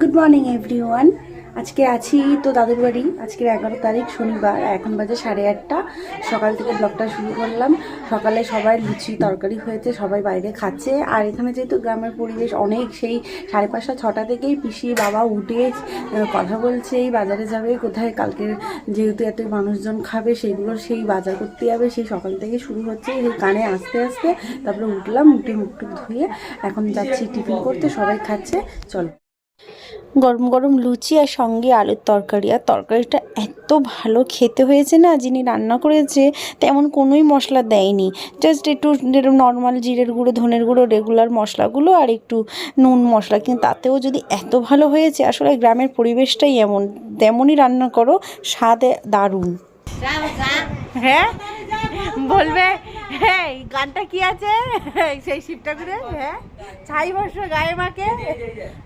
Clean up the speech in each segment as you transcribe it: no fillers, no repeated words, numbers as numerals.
Good morning everyone. আজকে আছি তো দাদুর বাড়ি। আজকের 11 তারিখ শনিবার, এখন বাজে 8:30। সকাল থেকে ব্লগটা শুরু করলাম। সকালে সবাই লুচি তরকারি হয়েছে, সবাই বাইরে খাচ্ছে। আর এখানে যেহেতু গ্রামের পরিবেশ অনেক, সেই 5:30 6টা থেকেই পিসি বাবা উঠে কথা বলছে, এই বাজারে যাবে কোথায়, কালকে যেহেতু এত মানুষজন খাবে সেগুলোর সেই বাজার করতে যাবে, সেই সকাল থেকে শুরু হচ্ছে। সেই কানে আস্তে আস্তে তারপরে উঠলাম, উঠে মুখ টুক ধুয়ে এখন যাচ্ছি টিফিন করতে। সবাই খাচ্ছে, চলো। গরম গরম লুচি আর সঙ্গে আলুর তরকারি। আর তরকারিটা এত ভালো খেতে হয়েছে না, যিনি রান্না করেছে তেমন কোনোই মশলা দেয়নি, জাস্ট একটু নর্মাল জিরের গুঁড়ো, ধনের গুঁড়ো, রেগুলার মশলাগুলো আর একটু নুন মশলা, কিন্তু তাতেও যদি এত ভালো হয়েছে। আসলে গ্রামের পরিবেশটাই এমন, তেমনই রান্না করো, স্বাদে দারুণ। হ্যাঁ বলবে, হ্যাঁ গানটা কি আছে সেই শিব ঠাকুরের, হ্যাঁ ছাই বর্ষ গায়ে মাকে,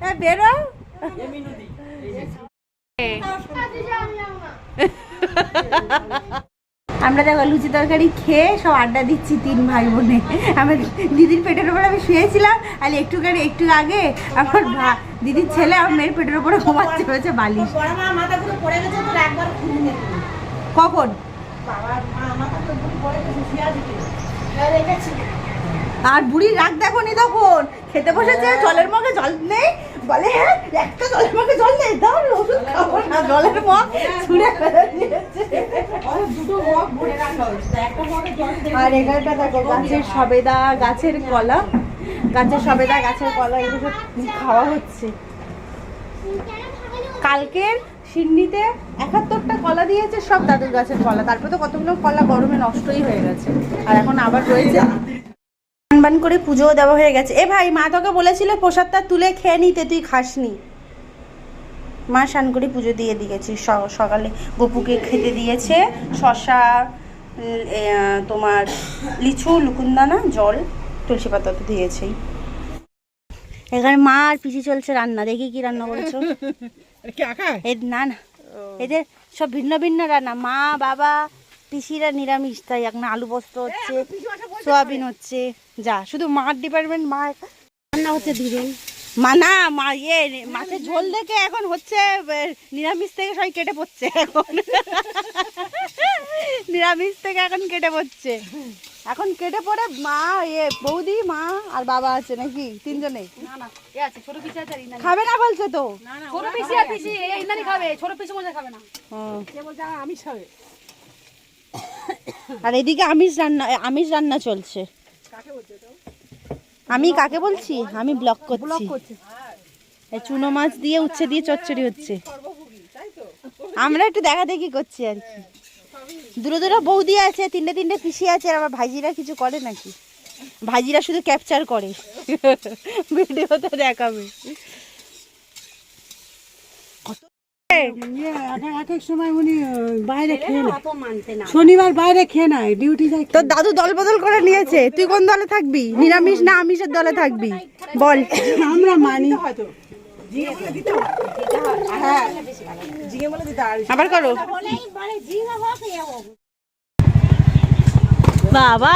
হ্যাঁ বেরো। আমরা দেখো লুচি তরকারি খেয়ে সব আড্ডা দিচ্ছি 3 ভাই বোনে। আমার দিদির পেটের উপর আমি শুয়েছিলাম, আর একটু আগে আমার দিদির ছেলে আমার মেয়ের পেটের উপরে ঘুমাচ্ছে, হয়েছে বালিশ। কখন আর বুড়ি রাগ দেখো নি, তখন খেতে বসেছে, জলের মগে জল নেই, বলে হ্যাঁ একটা জলের মগে জল নেই, দাও ওষুধ খাবো না, জলের মগ ছুঁড়ে ফেলে দিয়েছে। আর এখানটা দেখো গাছের সবেদা, গাছের কলা, গাছের কলা, এগুলো সব খাওয়া হচ্ছে। কালকের সিন্নিতে 71টা কলা দিয়েছে, সব দাদুর গাছের কলা। তারপরে তো কতগুলো কলা গরমে নষ্টই হয়ে গেছে, আর এখন আবার রয়েছে। বান করে পুজোও দেওয়া হয়ে গেছে। এ ভাই, মা তোকে বলেছিল প্রসাদটা তুলে খেয়ে নিতে, তুই খাসনি। মা স্নান করে পুজো দিয়ে দিয়েছি। সকালে গপুকে খেতে দিয়েছে শশা, তোমার লিচু, লুকুনদানা, জল, তুলসী পাতা তো দিয়েছেই। এখানে মা আর পিসি চলছে রান্না। দেখি কি রান্না করেছো। না না, এদের সব ভিন্ন ভিন্ন রান্না। মা বাবা পিসিরা নিরামিষ, তাই এখন আলু পোস্ত হচ্ছে, সোয়াবিন হচ্ছে। যা শুধু মার ডিপার্টমেন্ট, মা রান্না হচ্ছে দুজন। না মা মাছের ঝোল দেখে এখন হচ্ছে নিরামিষ থেকে সবাই কেটে পড়ছে, এখন নিরামিষ থেকে এখন কেটে পড়ছে। এখন কেটে পড়ে মা, বৌদি, মা আর বাবা আছে নাকি, 3 জনে। খাবে না বলছে তো, আর এদিকে আমিষ রান্না চলছে। আমি কাকে বলছি, আমি ব্লক করছি। চুনো মাছ দিয়ে উচ্ছে দিয়ে চচ্চড়ি হচ্ছে, আমরা একটু দেখা দেখি করছি আর কি। দূরে বৌদি আছে, 3টে পিসি আছে, আর আবার ভাইজিরা কিছু করে নাকি? ভাইজিরা শুধু ক্যাপচার করে, ভিডিওতে দেখাবে। সময় উনি বাইরে খেয়ে নেয়, শনিবার বাইরে খেয়ে নেয়, ডিউটি যায়। তোর দাদু দল বদল করে নিয়েছে, তুই কোন দলে থাকবি? নিরামিষ না আমিষের দলে থাকবি বল? আমরা মানি। আবার করো বাবা।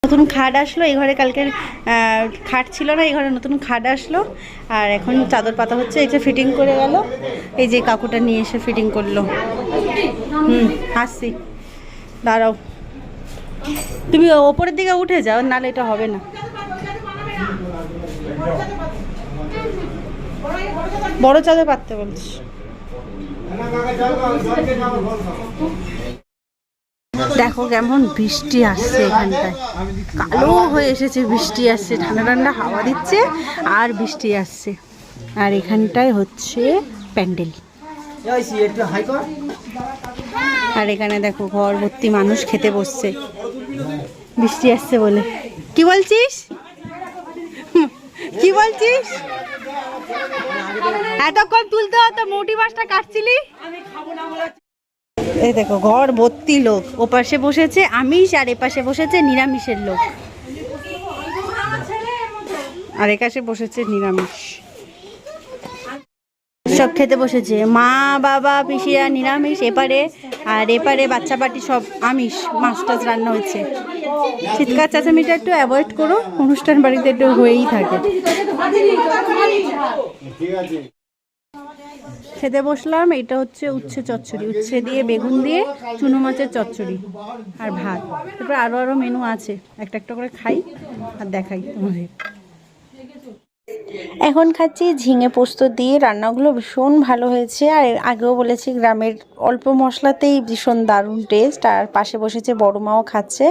নতুন খাট আসলো এই ঘরে, কালকের খাট ছিল না, এই ঘরে নতুন খাট আসলো। আর এখন চাদর পাতা হচ্ছে, এই যে ফিটিং করে গেল, এই যে কাকুটা নিয়ে এসে ফিটিং করলো। আসছি, দাঁড়াও, তুমি ওপরের দিকে উঠে যাও, নাহলে এটা হবে না। বড় চাদর পাততে বলছি। দেখো কেমন বৃষ্টি আসছে, এখানটায় কালো হয়ে এসেছে, বৃষ্টি আসছে, ঠান্ডা ঠান্ডা হাওয়া দিচ্ছে আর বৃষ্টি আসছে। আর এখানটায় হচ্ছে প্যান্ডেল। আর এখানে দেখো ঘর ভর্তি মানুষ খেতে বসছে, বৃষ্টি আসছে বলে। কি বলছিস এতক্ষণ তুলতে হতো, মোটি মাছটা কাটছিলি। এই দেখো ঘর ভর্তি লোক, ও পাশে বসেছে আমিষ আর এপাশে বসেছে নিরামিষের লোক, আর একাশে বসেছে নিরামিষ। সব খেতে বসেছে, মা বাবা পিসিরা নিরামিষ এপারে, আর এপারে বাচ্চা পাটি সব আমিষ, মাছ টাছ রান্না হয়েছে। চিৎকার চেঁচামেচিটা একটু অ্যাভয়েড করো, অনুষ্ঠান বাড়িতে একটু হয়েই থাকে। খেতে বসলাম, এটা হচ্ছে উচ্ছে চচ্চড়ি, উচ্ছে দিয়ে বেগুন দিয়ে চুনো মাছের চচ্চড়ি আর ভাত। তারপর আরও মেনু আছে, একটা একটা করে খাই আর দেখাই তোমাদের। এখন খাচ্ছি ঝিঙে পোস্ত দিয়ে, রান্নাগুলো ভীষণ ভালো হয়েছে। আর আগেও বলেছি গ্রামের অল্প মশলাতেই ভীষণ দারুণ টেস্ট। আর পাশে বসেছে বড় মাও খাচ্ছে।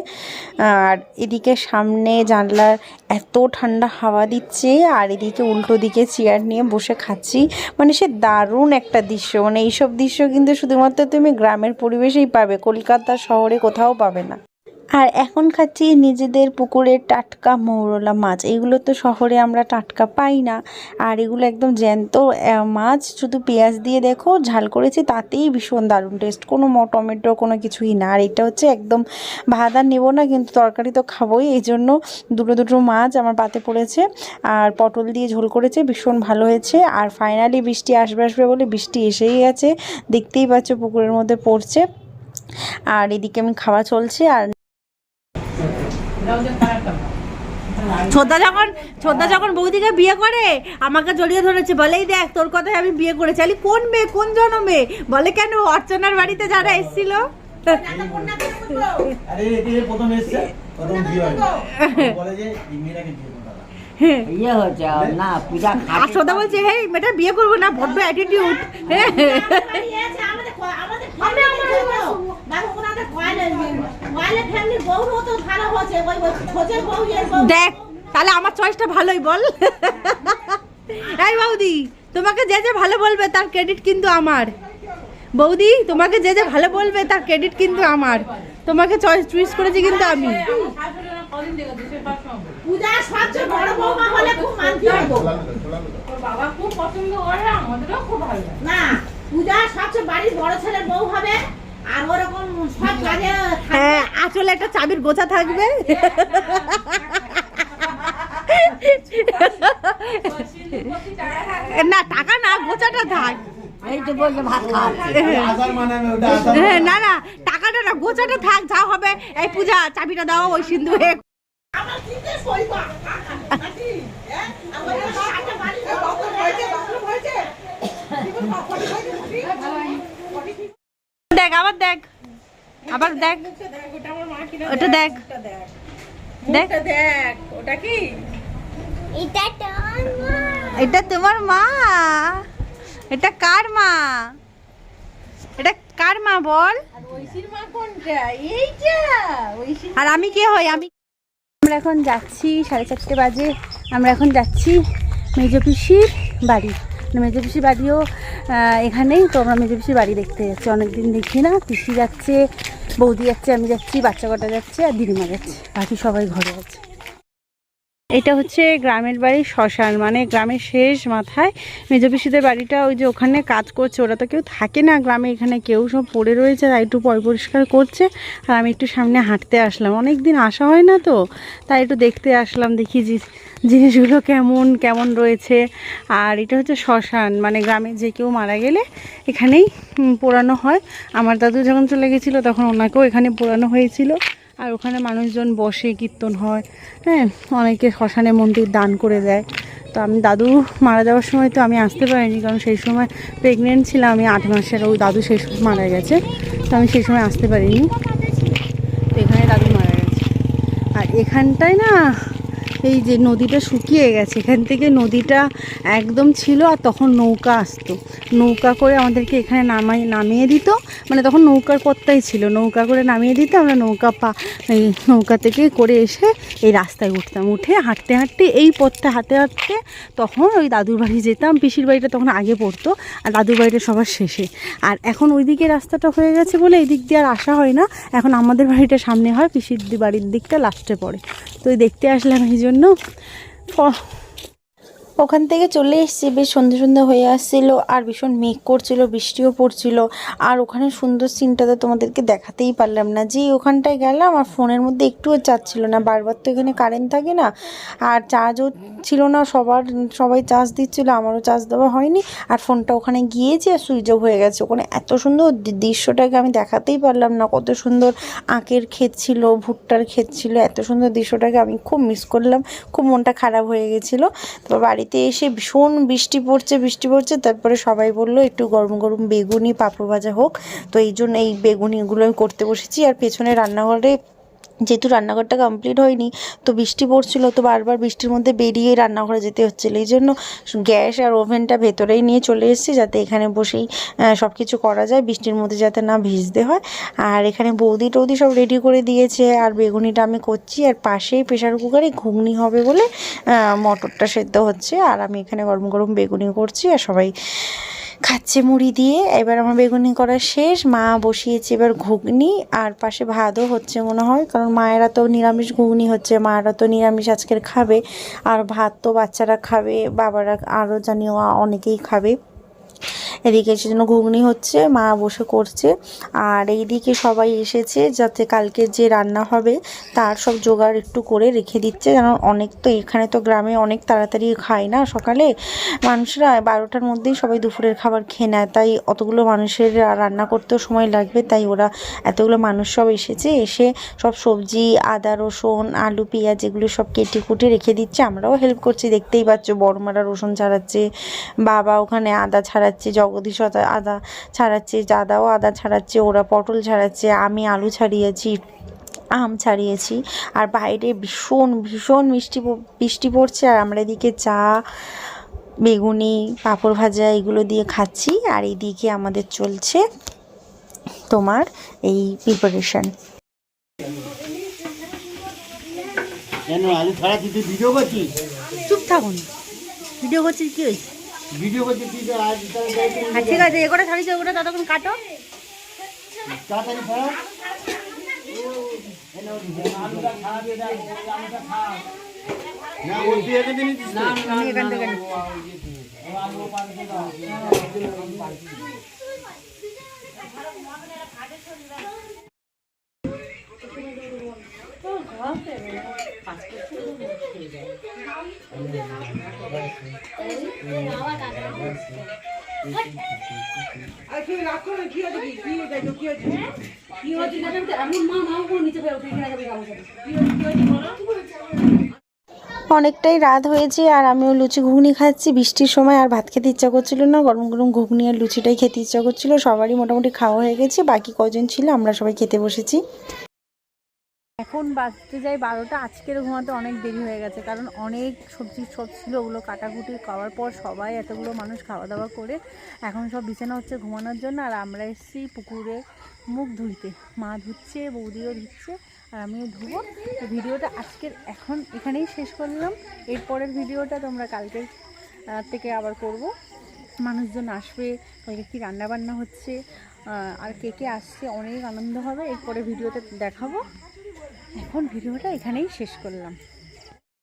আর এদিকে সামনে জানলার এত ঠান্ডা হাওয়া দিচ্ছে, আর এদিকে উল্টো দিকে চেয়ার নিয়ে বসে খাচ্ছি। মানে সে দারুণ একটা দৃশ্য, মানে এইসব দৃশ্য কিন্তু শুধুমাত্র তুমি গ্রামের পরিবেশেই পাবে, কলকাতা শহরে কোথাও পাবে না। আর এখন খাচ্ছি নিজেদের পুকুরের টাটকা মৌরলা মাছ। এগুলো তো শহরে আমরা টাটকা পাই না, আর এগুলো একদম জ্যান্ত মাছ, শুধু পেঁয়াজ দিয়ে দেখো ঝাল করেছি, তাতেই ভীষণ দারুণ টেস্ট, কোনো টমেটো কোনো কিছুই না। আর এটা হচ্ছে একদম ভাত আর নেবো না, কিন্তু তরকারি তো খাবোই, এই জন্য দুটো দুটো মাছ আমার পাতে পড়েছে। আর পটল দিয়ে ঝোল করেছে, ভীষণ ভালো হয়েছে। আর ফাইনালি বৃষ্টি আসবে আসবে বলে বৃষ্টি এসেই গেছে, দেখতেই পাচ্ছ পুকুরের মধ্যে পড়ছে। আর এদিকে আমি খাওয়া চলছে। আর ছোদ্দা যখন বৌদিকে বিয়ে করে আমাকে জড়িয়ে ধরেছে, বলেই দেখ তোর কথাই আমি বিয়ে করেছি। আলি কোন মেয়ে, কোন জন্মে? বলে কেন, অর্চনার বাড়িতে যারা এসেছিল আর সোদা বলছে হে মেয়েটা বিয়ে করবো না, বড্ড অ্যাটিটিউড। দেখ তাহলে আমার চয়েসটা ভালোই বল। এই বৌদি, তোমাকে যে যে ভালো বলবে তার ক্রেডিট কিন্তু আমার। বৌদি, তোমাকে যে যে ভালো বলবে তার ক্রেডিট কিন্তু আমার। তোমাকে চুজ করেছি কিন্তু আমি। পূজা সবচেয়ে বড় বৌমা হলে খুব মানতে হতো, বাবা খুব পছন্দ করে, আমাদেরও খুব ভালো লাগে। না, পূজা সবচেয়ে বাড়ির বড় ছেলের বউ হবে, আর ওরকম সব কাজে হ্যাঁ আসলে একটা চাবির গোছা থাকবে। না টাকা না, গোছাটা থাক। না না টাকাটা না, গোছাটা থাক, যা হবে। এই পূজা চাবিটা দাও, ওই সিন্ধু দেখ, আবার দেখ, আবার দেখ, ওটা দেখ, দেখ ওটা কি, এটা তোমার মা? এটা কার মা? এটা কার মা বল? আর আমি কে হই? আমরা এখন যাচ্ছি, 4:30 বাজে, আমরা এখন যাচ্ছি মেজো পিসির বাড়ি। মেজো পিসির বাড়িও এখানেই, তো আমরা মেজো পিসির বাড়ি দেখতে যাচ্ছি, অনেকদিন দেখি না। পিসি যাচ্ছে, বৌদি যাচ্ছে, আমি যাচ্ছি, বাচ্চা কটা যাচ্ছে, আর দিদিমা যাচ্ছে, বাকি সবাই ঘরে আছে। এটা হচ্ছে গ্রামের বাড়ি শ্মশান, মানে গ্রামের শেষ মাথায় মেজো পিসিদের বাড়িটা। ওই যে ওখানে কাজ করছে, ওরা তো কেউ থাকে না গ্রামে, এখানে কেউ সব পড়ে রয়েছে, তাই একটু পরিষ্কার করছে। আর আমি একটু সামনে হাঁটতে আসলাম, অনেক দিন আসা হয় না তো, তাই একটু দেখতে আসলাম, দেখি জিনিসগুলো কেমন কেমন রয়েছে। আর এটা হচ্ছে শ্মশান, মানে গ্রামে যে কেউ মারা গেলে এখানেই পোড়ানো হয়। আমার দাদু যখন চলে গেছিলো তখন ওনাকেও এখানে পোড়ানো হয়েছিল। আর ওখানে মানুষজন বসে, কীর্তন হয়, হ্যাঁ, অনেকে শ্মশানে মন্দির দান করে দেয়। তো আমি দাদু মারা যাওয়ার সময় তো আমি আসতে পারিনি, কারণ সেই সময় প্রেগনেন্ট ছিলাম আমি, 8 মাসের। ওই দাদু সেই সময় মারা গেছে, তো আমি সেই সময় আসতে পারিনি। তো এখানে দাদু মারা গেছে। আর এখানটায় না এই যে নদীটা শুকিয়ে গেছে, এখান থেকে নদীটা একদম ছিল, আর তখন নৌকা আসতো, নৌকা করে আমাদেরকে এখানে নামিয়ে দিত। মানে তখন নৌকার পথটাই ছিল, নৌকা করে নামিয়ে দিত, আমরা এই নৌকা থেকে করে এসে এই রাস্তায় উঠতাম, উঠে হাঁটতে হাঁটতে এই পথটা হাঁটতে হাঁটতে তখন ওই দাদুর বাড়ি যেতাম। পিসির বাড়িটা তখন আগে পড়তো, আর দাদুর বাড়িটা সবার শেষে। আর এখন ওইদিকে রাস্তাটা হয়ে গেছে বলে এই দিক দিয়ে আর আসা হয় না, এখন আমাদের বাড়িটা সামনে হয়, পিসির বাড়ির দিকটা লাস্টে পড়ে। তো দেখতে আসলাম এই জন্য। ওখান থেকে চলে এসেছি, বেশ সন্ধ্যে সন্ধ্যে হয়ে আসছিল আর ভীষণ মেঘ করছিল, বৃষ্টিও পড়ছিল। আর ওখানে সুন্দর সিনটা তো তোমাদেরকে দেখাতেই পারলাম না। যে ওখানটায় গেলাম আর ফোনের মধ্যে একটুও চার্জ ছিল না, বারবার তো এখানে কারেন্ট থাকে না আর চার্জও ছিল না, সবাই চার্জ দিচ্ছিলো, আমারও চার্জ দেওয়া হয়নি। আর ফোনটা ওখানে গিয়েছে আর সুইচ অফ হয়ে গেছে। ওখানে এত সুন্দর দৃশ্যটাকে আমি দেখাতেই পারলাম না, কত সুন্দর আখের ক্ষেত ছিল, ভুট্টার ক্ষেত ছিল, এত সুন্দর দৃশ্যটাকে আমি খুব মিস করলাম, খুব মনটা খারাপ হয়ে গেছিলো। তারপর বাড়িতে এসে ভীষণ বৃষ্টি পড়ছে, তারপরে সবাই বললো একটু গরম গরম বেগুনি পাঁপড় ভাজা হোক, তো এই জন্য এই বেগুনিগুলো আমি করতে বসেছি। আর পেছনে রান্নাঘরে, যেহেতু রান্নাঘরটা কমপ্লিট হয়নি, তো বৃষ্টি পড়ছিল, তো বারবার বৃষ্টির মধ্যে বেরিয়ে রান্নাঘরে যেতে হচ্ছিলো, এই জন্য গ্যাস আর ওভেনটা ভেতরেই নিয়ে চলে এসেছি, যাতে এখানে বসেই সব কিছু করা যায়, বৃষ্টির মধ্যে যাতে না ভিজতে হয়। আর এখানে বৌদি টৌদি সব রেডি করে দিয়েছে, আর বেগুনিটা আমি করছি, আর পাশেই প্রেশার কুকারে ঘুগনি হবে বলে মটরটা সেদ্ধ হচ্ছে, আর আমি এখানে গরম গরম বেগুনি করছি, আর সবাই খাচ্ছে মুড়ি দিয়ে। এবার আমার বেগুনি করা শেষ, মা বসিয়েছে এবার ঘুগনি, আর পাশে ভাতও হচ্ছে মনে হয়, কারণ মায়েরা তো নিরামিষ, ঘুগনি হচ্ছে, মায়েরা তো নিরামিষ আজকের খাবে, আর ভাত তো বাচ্চারা খাবে, বাবারা আরও জানিও অনেকেই খাবে। এদিকে সেজন্য ঘুগনি হচ্ছে, মা বসে করছে। আর এইদিকে সবাই এসেছে, যাতে কালকে যে রান্না হবে তার সব জোগাড় একটু করে রেখে দিচ্ছে, কারণ অনেক তো এখানে তো গ্রামে অনেক তাড়াতাড়ি খায় না সকালে মানুষরা, 12টার মধ্যেই সবাই দুপুরের খাবার খেয়ে নেয়, তাই অতগুলো মানুষের রান্না করতেও সময় লাগবে, তাই ওরা এতগুলো মানুষ সব এসেছে, এসে সব সবজি, আদা রসুন আলু পেঁয়াজ এগুলো সব কেটে কুটে রেখে দিচ্ছে। আমরাও হেল্প করছি, দেখতেই পাচ্ছ, বড়মারা রসুন ছাড়াচ্ছে, বাবা ওখানে আদা ছাড়াচ্ছে, জগদীশ আদা ছাড়াচ্ছে, দাদাও আদা ছাড়াচ্ছে, ওরা পটল ছাড়াচ্ছে, আমি আলু ছাড়িয়েছি, আম ছাড়িয়েছি। আর বাইরে ভীষণ ভীষণ বৃষ্টি পড়ছে, আর আমরা এদিকে চা, বেগুনি, পাঁপড় ভাজা এগুলো দিয়ে খাচ্ছি। আর এইদিকে আমাদের চলছে তোমার এই প্রিপারেশন। আলু ছাড়া তুই ভিডিও করছিস? চুপ থাকুন, ভিডিও করছিস কি হয়েছে? ভিডিও করছিস তুই আজ হ্যাঁ ঠিক আছে, এগুলো ছাড়িয়েছে, ওগুলো ততক্ষণ কাটো। তাড়াতাড়ি ছাড়া। না ও তুই এখান থেকে নিচ্ছিস না? আমি এখান থেকে অনেকটাই রাত হয়েছে, আর আমিও লুচি ঘুগনি খাচ্ছি বৃষ্টির সময়, আর ভাত খেতে ইচ্ছা করছিল না, গরম গরম ঘুগনি আর লুচিটাই খেতে ইচ্ছা করছিল। সবারই মোটামুটি খাওয়া হয়ে গেছে, বাকি কজন ছিল আমরা সবাই খেতে বসেছি। এখন বাজতে যাই 12টা। আজকের ঘুমাতে অনেক দেরি হয়ে গেছে, কারণ অনেক সবজি সব ছিল, ওগুলো কাটাকুটি খাওয়ার পর সবাই এতগুলো মানুষ খাওয়া দাওয়া করে এখন সব বিছানা হচ্ছে ঘুমানোর জন্য। আর আমরা এসেছি পুকুরে মুখ ধুইতে, মা ধুচ্ছে, বৌদিও ধুচ্ছে, আর আমিও ধুবো। তো ভিডিওটা আজকের এখন এখানেই শেষ করলাম, এরপরের ভিডিওটা তোমরা কালকে থেকে আবার করব। মানুষজন আসবে, কালকে কী রান্নাবান্না হচ্ছে আর কে কে আসছে, অনেক আনন্দ হবে, এরপরে ভিডিওতে দেখাবো। এখন ভিডিওটা এখানেই শেষ করলাম।